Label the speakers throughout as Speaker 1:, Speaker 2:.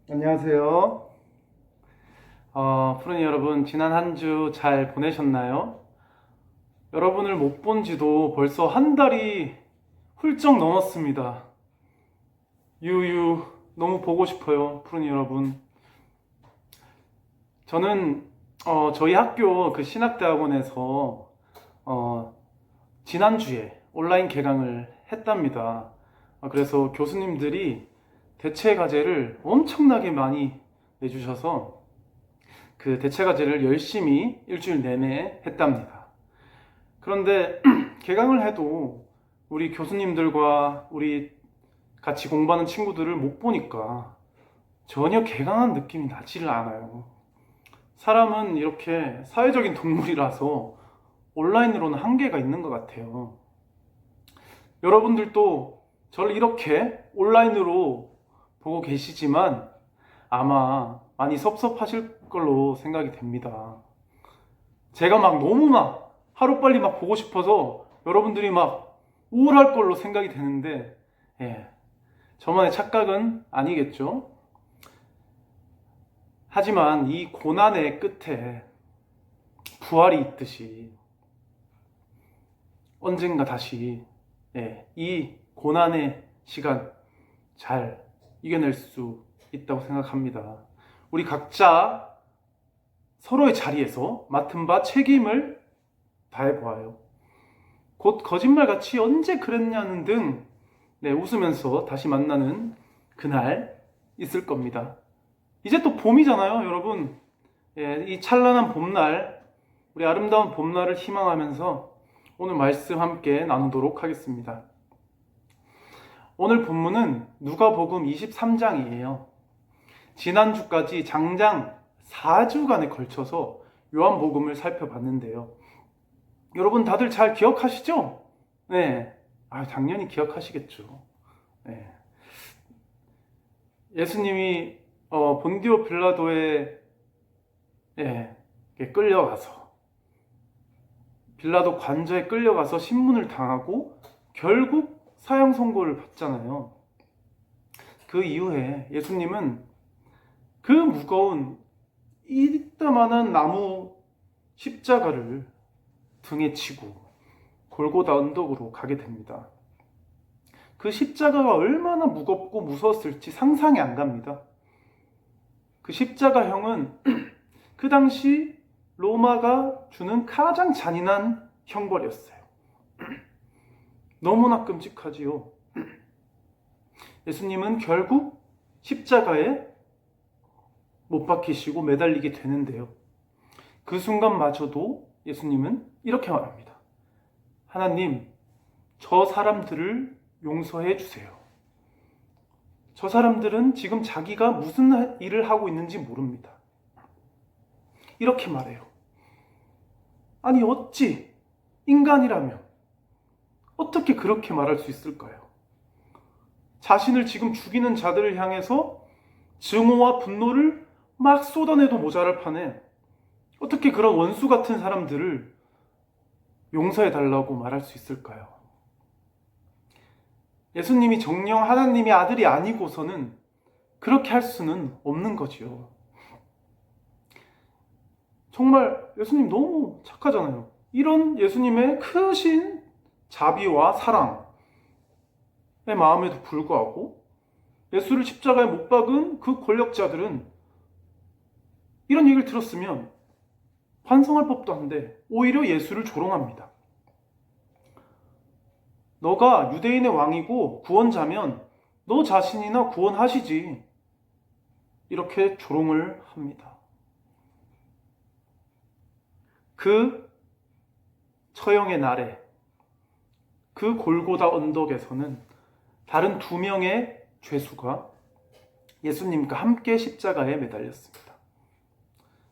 Speaker 1: 안녕하세요. 푸른이 여러분, 지난 한 주 잘 보내셨나요? 여러분을 못 본 지도 벌써 한 달이 훌쩍 넘었습니다. 유유, 너무 보고 싶어요, 푸른이 여러분. 저는 저희 학교 그 신학대학원에서 지난주에 온라인 개강을 했답니다. 그래서 교수님들이 대체 과제를 엄청나게 많이 내주셔서 그 대체 과제를 열심히 일주일 내내 했답니다. 그런데 개강을 해도 우리 교수님들과 우리 같이 공부하는 친구들을 못 보니까 전혀 개강한 느낌이 나지를 않아요. 사람은 이렇게 사회적인 동물이라서 온라인으로는 한계가 있는 것 같아요. 여러분들도 저를 이렇게 온라인으로 보고 계시지만 아마 많이 섭섭하실 걸로 생각이 됩니다. 제가 너무 하루빨리 보고 싶어서 여러분들이 우울할 걸로 생각이 되는데, 예, 저만의 착각은 아니겠죠? 하지만 이 고난의 끝에 부활이 있듯이 언젠가 다시, 이 고난의 시간 잘 이겨낼 수 있다고 생각합니다. 우리 각자 서로의 자리에서 맡은 바 책임을 다해보아요. 곧 거짓말같이 언제 그랬냐는 등 웃으면서 다시 만나는 그날 있을 겁니다. 이제 또 봄이잖아요, 여러분. 이 찬란한 봄날, 우리 아름다운 봄날을 희망하면서 오늘 말씀 함께 나누도록 하겠습니다. 오늘 본문은 누가복음 23장이에요. 지난주까지 장장 4주간에 걸쳐서 요한복음을 살펴봤는데요. 여러분 다들 잘 기억하시죠? 네. 당연히 기억하시겠죠. 네. 예수님이 본디오 빌라도에 끌려가서 빌라도 관저에 끌려가서 신문을 당하고 결국 사형 선고를 받잖아요. 그 이후에 예수님은 그 무거운 이따만한 나무 십자가를 등에 지고 골고다 언덕으로 가게 됩니다. 그 십자가가 얼마나 무겁고 무서웠을지 상상이 안 갑니다. 그 십자가형은 그 당시 로마가 주는 가장 잔인한 형벌이었어요. 너무나 끔찍하지요. 예수님은 결국 십자가에 못 박히시고 매달리게 되는데요. 그 순간마저도 예수님은 이렇게 말합니다. 하나님, 저 사람들을 용서해 주세요. 저 사람들은 지금 자기가 무슨 일을 하고 있는지 모릅니다. 이렇게 말해요. 아니, 어찌 인간이라면 어떻게 그렇게 말할 수 있을까요? 자신을 지금 죽이는 자들을 향해서 증오와 분노를 쏟아내도 모자랄 판에 어떻게 그런 원수 같은 사람들을 용서해달라고 말할 수 있을까요? 예수님이 정녕 하나님의 아들이 아니고서는 그렇게 할 수는 없는 거지요. 정말 예수님 너무 착하잖아요. 이런 예수님의 크신 자비와 사랑의 마음에도 불구하고 예수를 십자가에 못 박은 그 권력자들은 이런 얘기를 들었으면 반성할 법도 한데 오히려 예수를 조롱합니다. 너가 유대인의 왕이고 구원자면 너 자신이나 구원하시지. 이렇게 조롱을 합니다. 그 처형의 날에 그 골고다 언덕에서는 다른 2명의 죄수가 예수님과 함께 십자가에 매달렸습니다.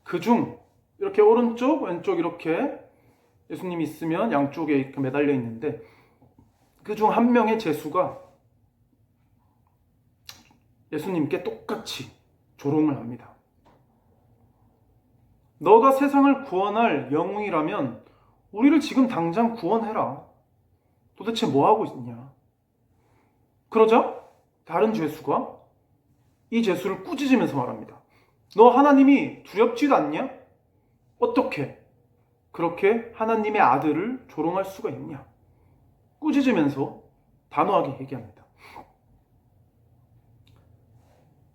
Speaker 1: 그중 이렇게 오른쪽 왼쪽 이렇게 예수님이 있으면 양쪽에 이렇게 매달려 있는데 그중 한 명의 죄수가 예수님께 똑같이 조롱을 합니다. 너가 세상을 구원할 영웅이라면 우리를 지금 당장 구원해라. 도대체 뭐 하고 있냐? 그러자 다른 죄수가 이 죄수를 꾸짖으면서 말합니다. 너 하나님이 두렵지도 않냐? 어떻게 그렇게 하나님의 아들을 조롱할 수가 있냐? 꾸짖으면서 단호하게 얘기합니다.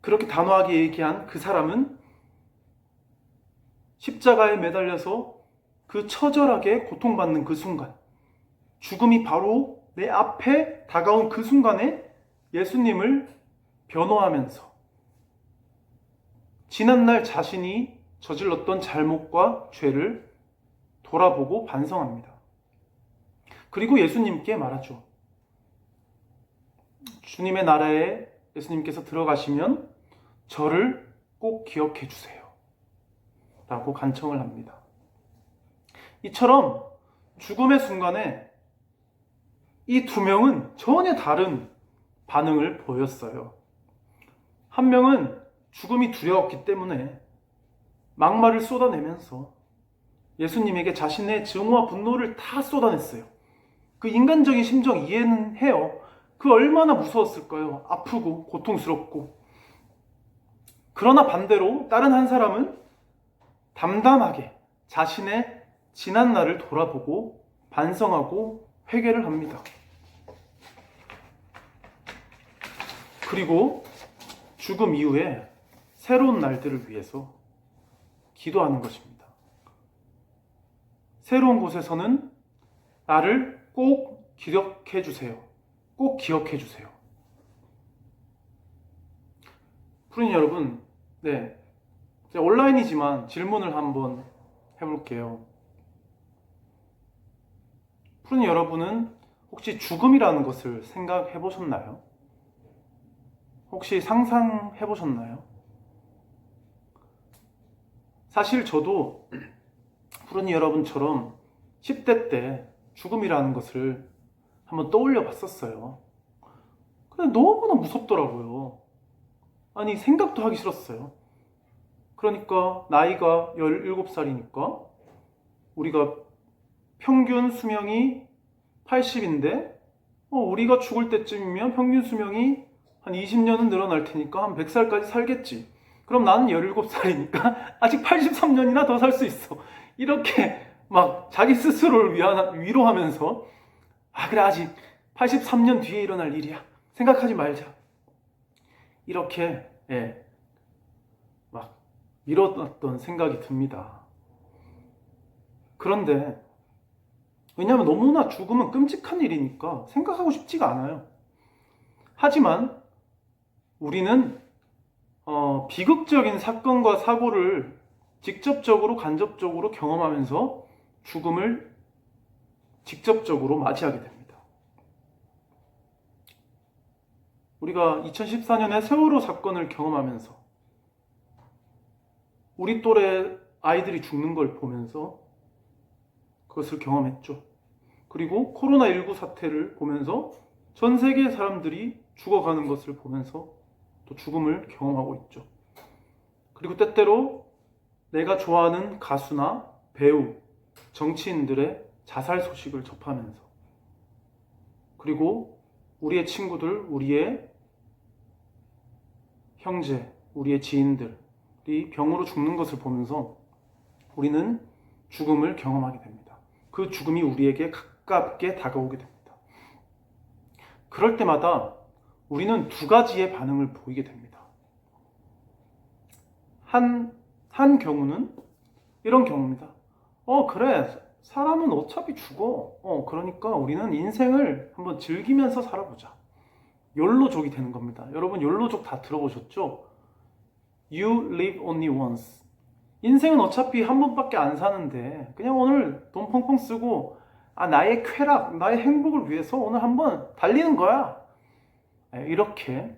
Speaker 1: 그렇게 단호하게 얘기한 그 사람은 십자가에 매달려서 그 처절하게 고통받는 그 순간, 죽음이 바로 내 앞에 다가온 그 순간에 예수님을 변호하면서 지난날 자신이 저질렀던 잘못과 죄를 돌아보고 반성합니다. 그리고 예수님께 말하죠. 주님의 나라에 예수님께서 들어가시면 저를 꼭 기억해 주세요. 라고 간청을 합니다. 이처럼 죽음의 순간에 이 두 명은 전혀 다른 반응을 보였어요. 한 명은 죽음이 두려웠기 때문에 막말을 쏟아내면서 예수님에게 자신의 증오와 분노를 다 쏟아냈어요. 그 인간적인 심정 이해는 해요. 그 얼마나 무서웠을까요? 아프고 고통스럽고. 그러나 반대로 다른 한 사람은 담담하게 자신의 지난 날을 돌아보고 반성하고 회개를 합니다. 그리고 죽음 이후에 새로운 날들을 위해서 기도하는 것입니다. 새로운 곳에서는 나를 꼭 기억해 주세요. 꼭 기억해 주세요. 푸른 여러분, 네, 온라인이지만 질문을 한번 해볼게요. 푸른 여러분은 혹시 죽음이라는 것을 생각해 보셨나요? 혹시 상상해 보셨나요? 사실 저도 푸른 여러분처럼 10대 때 죽음이라는 것을 한번 떠올려 봤었어요. 근데 너무나 무섭더라고요. 아니, 생각도 하기 싫었어요. 그러니까 나이가 17살이니까 우리가 평균 수명이 80인데 우리가 죽을 때쯤이면 평균 수명이 한 20년은 늘어날 테니까 한 100살까지 살겠지. 그럼 나는 17살이니까 아직 83년이나 더 살 수 있어. 이렇게 막 자기 스스로를 위로하면서 그래, 아직 83년 뒤에 일어날 일이야. 생각하지 말자. 이렇게 막 밀어놨던 생각이 듭니다. 그런데 왜냐하면 너무나 죽음은 끔찍한 일이니까 생각하고 싶지가 않아요. 하지만 우리는 비극적인 사건과 사고를 직접적으로 간접적으로 경험하면서 죽음을 직접적으로 맞이하게 됩니다. 우리가 2014년에 세월호 사건을 경험하면서 우리 또래 아이들이 죽는 걸 보면서 그것을 경험했죠. 그리고 코로나19 사태를 보면서 전 세계 사람들이 죽어가는 것을 보면서 또 죽음을 경험하고 있죠. 그리고 때때로 내가 좋아하는 가수나 배우, 정치인들의 자살 소식을 접하면서, 그리고 우리의 친구들, 우리의 형제, 우리의 지인들이 병으로 죽는 것을 보면서 우리는 죽음을 경험하게 됩니다. 그 죽음이 우리에게 가깝게 다가오게 됩니다. 그럴 때마다 우리는 두 가지의 반응을 보이게 됩니다. 한 경우는 이런 경우입니다. 그래, 사람은 어차피 죽어. 그러니까 우리는 인생을 한번 즐기면서 살아보자. 욜로족이 되는 겁니다. 여러분, 욜로족 다 들어보셨죠? You live only once. 인생은 어차피 한 번밖에 안 사는데 그냥 오늘 돈 펑펑 쓰고 나의 쾌락, 나의 행복을 위해서 오늘 한번 달리는 거야. 이렇게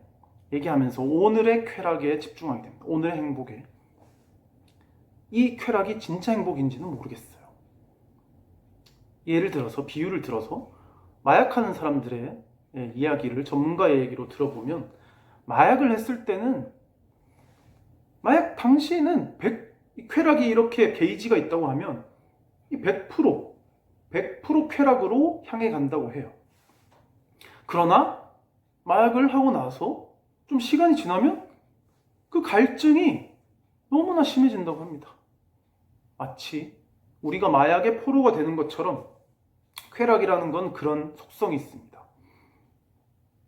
Speaker 1: 얘기하면서 오늘의 쾌락에 집중하게 됩니다. 오늘의 행복에. 이 쾌락이 진짜 행복인지는 모르겠어요. 예를 들어서, 비유를 들어서 마약하는 사람들의 이야기를 전문가의 얘기로 들어보면, 마약을 했을 때는 마약 당시에는 쾌락이 이렇게 게이지가 있다고 하면 이 100% 쾌락으로 향해 간다고 해요. 그러나 마약을 하고 나서 좀 시간이 지나면 그 갈증이 너무나 심해진다고 합니다. 마치 우리가 마약의 포로가 되는 것처럼 쾌락이라는 건 그런 속성이 있습니다.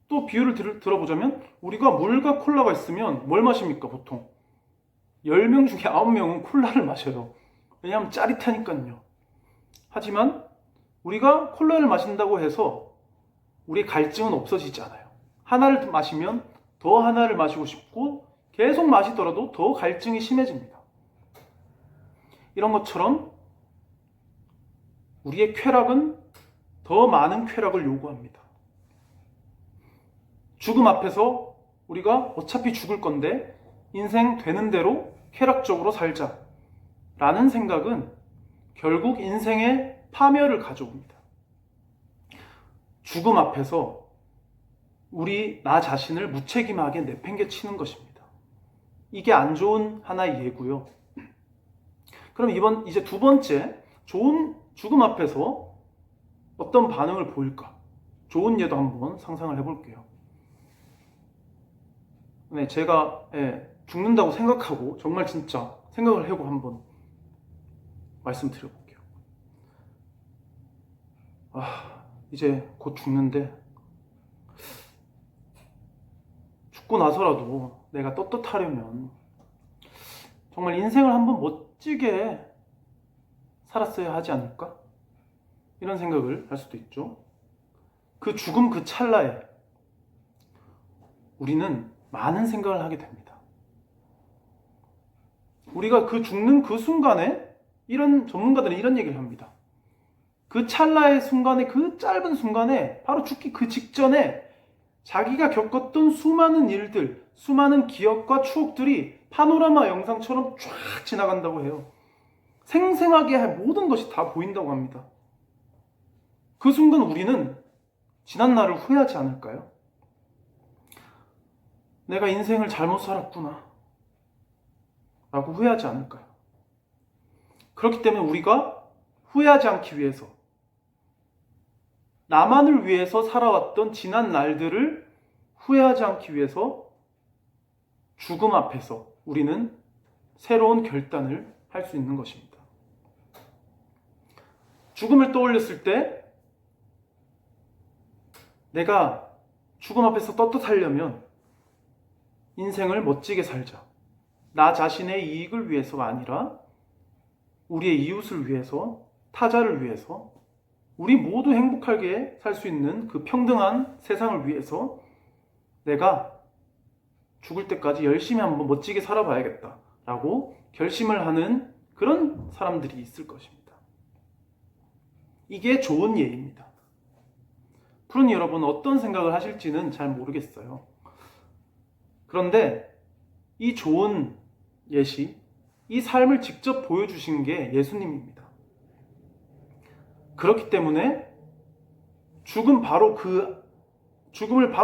Speaker 1: 또 비유를 들어보자면 우리가 물과 콜라가 있으면 뭘 마십니까 보통? 10명 중에 9명은 콜라를 마셔요. 왜냐하면 짜릿하니까요. 하지만 우리가 콜라를 마신다고 해서 우리의 갈증은 없어지지 않아요. 하나를 마시면 더 하나를 마시고 싶고 계속 마시더라도 더 갈증이 심해집니다. 이런 것처럼 우리의 쾌락은 더 많은 쾌락을 요구합니다. 죽음 앞에서 우리가 어차피 죽을 건데 인생 되는 대로 쾌락적으로 살자 라는 생각은 결국 인생의 파멸을 가져옵니다. 죽음 앞에서 나 자신을 무책임하게 내팽개치는 것입니다. 이게 안 좋은 하나의 예고요. 그럼 이제 두 번째, 좋은 죽음 앞에서 어떤 반응을 보일까? 좋은 예도 한번 상상을 해볼게요. 네, 제가 죽는다고 생각하고 정말 진짜 생각을 해보고 한번 말씀드려볼게요. 이제 곧 죽는데 죽고 나서라도 내가 떳떳하려면 정말 인생을 한번 멋지게 살았어야 하지 않을까? 이런 생각을 할 수도 있죠. 그 죽음 그 찰나에 우리는 많은 생각을 하게 됩니다. 우리가 그 죽는 그 순간에 전문가들은 이런 얘기를 합니다. 그 찰나의 순간에, 그 짧은 순간에, 바로 죽기 그 직전에 자기가 겪었던 수많은 일들, 수많은 기억과 추억들이 파노라마 영상처럼 쫙 지나간다고 해요. 생생하게 모든 것이 다 보인다고 합니다. 그 순간 우리는 지난 날을 후회하지 않을까요? 내가 인생을 잘못 살았구나 라고 후회하지 않을까요? 그렇기 때문에 우리가 후회하지 않기 위해서 나만을 위해서 살아왔던 지난 날들을 후회하지 않기 위해서 죽음 앞에서 우리는 새로운 결단을 할 수 있는 것입니다. 죽음을 떠올렸을 때 내가 죽음 앞에서 떳떳하려면 인생을 멋지게 살자. 나 자신의 이익을 위해서가 아니라 우리의 이웃을 위해서, 타자를 위해서, 우리 모두 행복하게 살 수 있는 그 평등한 세상을 위해서 내가 죽을 때까지 열심히 한번 멋지게 살아봐야겠다 라고 결심을 하는 그런 사람들이 있을 것입니다. 이게 좋은 예입니다. 푸른 여러분 어떤 생각을 하실지는 잘 모르겠어요. 그런데 이 좋은 예시, 이 삶을 직접 보여주신 게 예수님입니다. 그렇기 때문에 죽음을 바로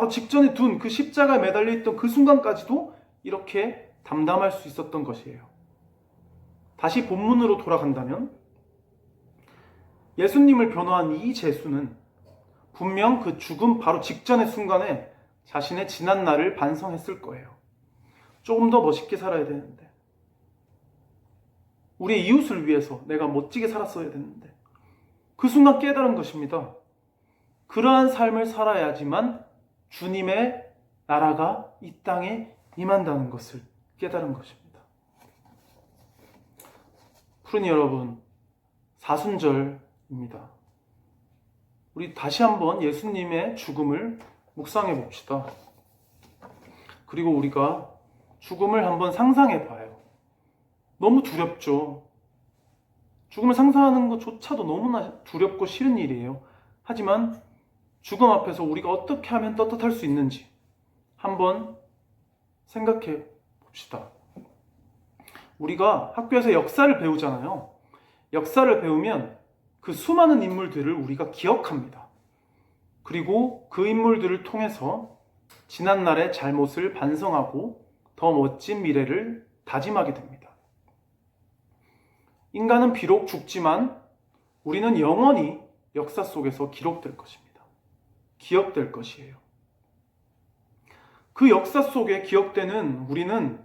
Speaker 1: 직전에 둔 그 십자가에 매달려 있던 그 순간까지도 이렇게 담담할 수 있었던 것이에요. 다시 본문으로 돌아간다면 예수님을 변호한 이 제수는 분명 그 죽음 바로 직전의 순간에 자신의 지난 날을 반성했을 거예요. 조금 더 멋있게 살아야 되는데, 우리 이웃을 위해서 내가 멋지게 살았어야 되는데, 그 순간 깨달은 것입니다. 그러한 삶을 살아야지만 주님의 나라가 이 땅에 임한다는 것을 깨달은 것입니다. 푸른 여러분, 사순절입니다. 우리 다시 한번 예수님의 죽음을 묵상해 봅시다. 그리고 우리가 죽음을 한번 상상해 봐요. 너무 두렵죠. 죽음을 상상하는 것조차도 너무나 두렵고 싫은 일이에요. 하지만 죽음 앞에서 우리가 어떻게 하면 떳떳할 수 있는지 한번 생각해 봅시다. 우리가 학교에서 역사를 배우잖아요. 역사를 배우면 그 수많은 인물들을 우리가 기억합니다. 그리고 그 인물들을 통해서 지난날의 잘못을 반성하고 더 멋진 미래를 다짐하게 됩니다. 인간은 비록 죽지만 우리는 영원히 역사 속에서 기록될 것입니다. 기억될 것이에요. 그 역사 속에 기억되는 우리는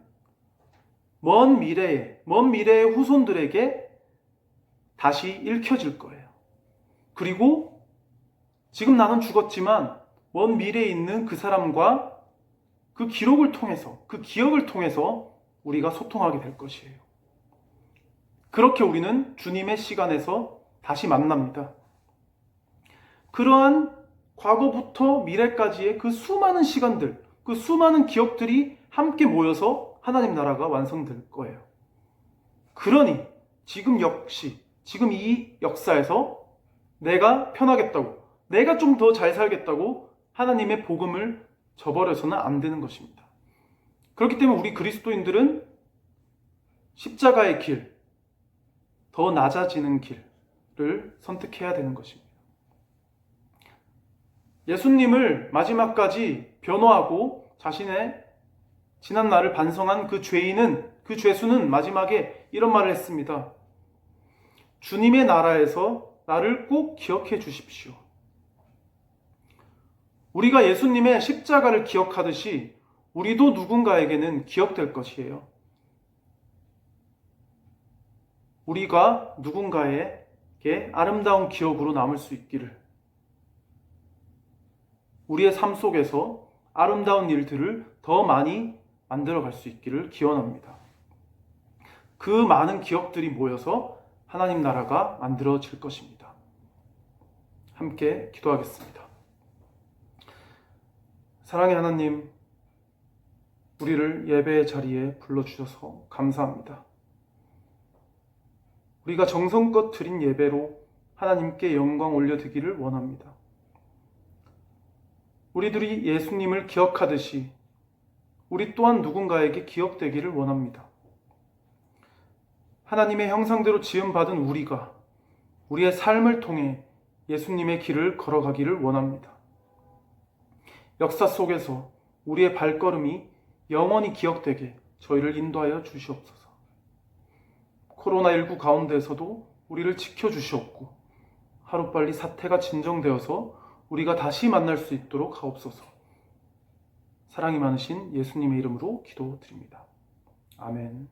Speaker 1: 먼 미래의 후손들에게 다시 읽혀질 거예요. 그리고 지금 나는 죽었지만 먼 미래에 있는 그 사람과 그 기록을 통해서, 그 기억을 통해서 우리가 소통하게 될 것이에요. 그렇게 우리는 주님의 시간에서 다시 만납니다. 그러한 과거부터 미래까지의 그 수많은 시간들, 그 수많은 기억들이 함께 모여서 하나님 나라가 완성될 거예요. 그러니 지금 역시, 지금 이 역사에서 내가 편하겠다고, 내가 좀 더 잘 살겠다고 하나님의 복음을 저버려서는 안 되는 것입니다. 그렇기 때문에 우리 그리스도인들은 십자가의 길, 더 낮아지는 길을 선택해야 되는 것입니다. 예수님을 마지막까지 변호하고 자신의 지난 날을 반성한 그 죄수는 마지막에 이런 말을 했습니다. 주님의 나라에서 나를 꼭 기억해 주십시오. 우리가 예수님의 십자가를 기억하듯이 우리도 누군가에게는 기억될 것이에요. 우리가 누군가에게 아름다운 기억으로 남을 수 있기를, 우리의 삶 속에서 아름다운 일들을 더 많이 만들어갈 수 있기를 기원합니다. 그 많은 기억들이 모여서 하나님 나라가 만들어질 것입니다. 함께 기도하겠습니다. 사랑의 하나님, 우리를 예배의 자리에 불러주셔서 감사합니다. 우리가 정성껏 드린 예배로 하나님께 영광 올려드리기를 원합니다. 우리들이 예수님을 기억하듯이 우리 또한 누군가에게 기억되기를 원합니다. 하나님의 형상대로 지음받은 우리가 우리의 삶을 통해 예수님의 길을 걸어가기를 원합니다. 역사 속에서 우리의 발걸음이 영원히 기억되게 저희를 인도하여 주시옵소서. 코로나19 가운데에서도 우리를 지켜주시옵고 하루빨리 사태가 진정되어서 우리가 다시 만날 수 있도록 하옵소서. 사랑이 많으신 예수님의 이름으로 기도드립니다. 아멘.